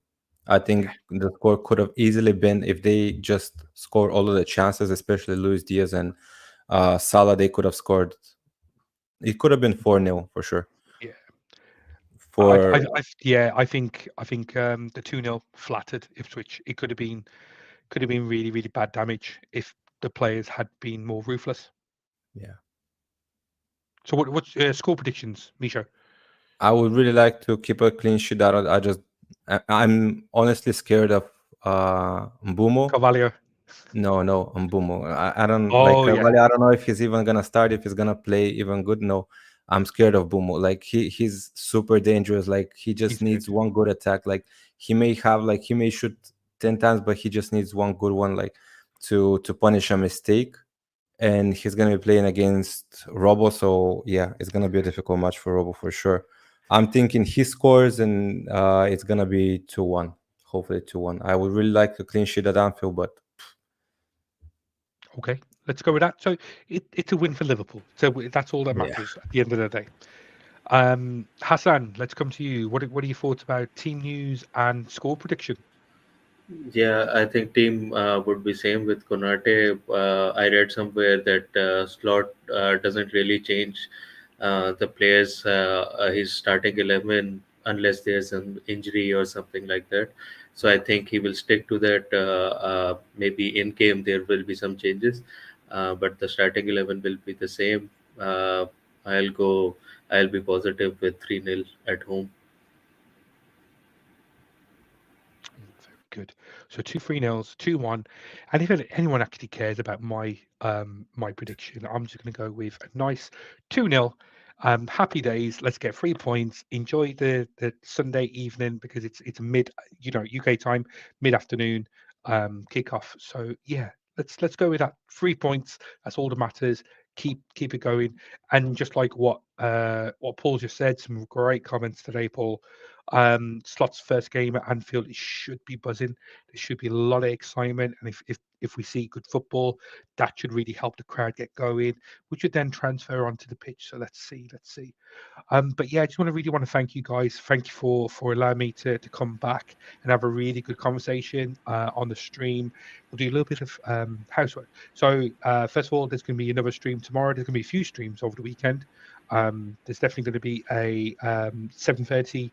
I think the score could have easily been, if they just scored all of the chances, especially Luis Diaz and Salah, they could have scored. It could have been 4-0 for sure. Yeah. I think the 2-0 flattered Ipswich. It could have been really, really bad damage if the players had been more ruthless. Yeah. So what's score predictions, Misha? I would really like to keep a clean sheet. I'm honestly scared of Mbumo. Carvalho. No, Mbumo. I don't Oh, like yeah. Carvalho. I don't know if he's even gonna start, if he's gonna play even good. No, I'm scared of Mbumo. Like he's super dangerous. Like he just needs one good attack. Like he may shoot 10 times, but he just needs one good one, like to punish a mistake. And he's gonna be playing against Robo, so yeah, it's gonna be a difficult match for Robo for sure. I'm thinking he scores, and it's gonna be 2-1. Hopefully 2-1. I would really like to clean sheet at Anfield, but okay, let's go with that. So it's a win for Liverpool. So that's all that matters at the end of the day. Hassan, let's come to you. What are your thoughts about team news and score prediction? Yeah, I think team would be same with Konate. I read somewhere that slot doesn't really change the players. His starting 11 unless there's an injury or something like that. So I think he will stick to that. Maybe in game there will be some changes, but the starting 11 will be the same. I'll be positive with 3-0 at home. Very good. So 2-3-0s, 2-1. And if anyone actually cares about my my prediction, I'm just going to go with a nice 2-0. Happy days. Let's get 3 points. Enjoy the Sunday evening, because it's mid, UK time, mid-afternoon kickoff. So yeah, let's go with that. 3 points. That's all that matters. Keep it going. And just like what Paul just said, some great comments today, Paul. Slot's first game at Anfield, it should be buzzing. There should be a lot of excitement, and if we see good football, that should really help the crowd get going, which would then transfer onto the pitch. So let's see. But yeah, I just really want to thank you guys. Thank you for allowing me to come back and have a really good conversation on the stream. We'll do a little bit of housework. So first of all, there's going to be another stream tomorrow. There's going to be a few streams over the weekend. There's definitely going to be a 7:30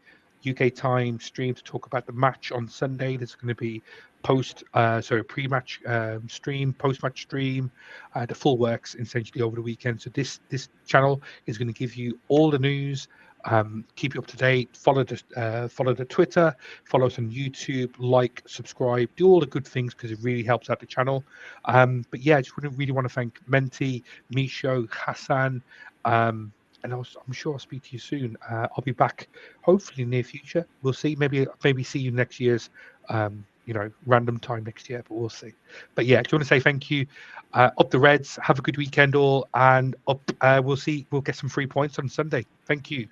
UK time stream to talk about the match on Sunday. There's going to be pre-match stream, post-match stream, the full works essentially over the weekend. So this channel is going to give you all the news Keep you up to date. Follow the Twitter. Follow us on YouTube. Like, subscribe. Do all the good things because it really helps out the channel. But yeah, I just really want to thank Menti, Misho, Hassan. And I'm sure I'll speak to you soon. I'll be back hopefully in the near future. We'll see. Maybe see you next year's random time next year, but we'll see. But yeah, do you want to say thank you? Up the Reds. Have a good weekend all, and up. We'll see. We'll get some free points on Sunday. Thank you.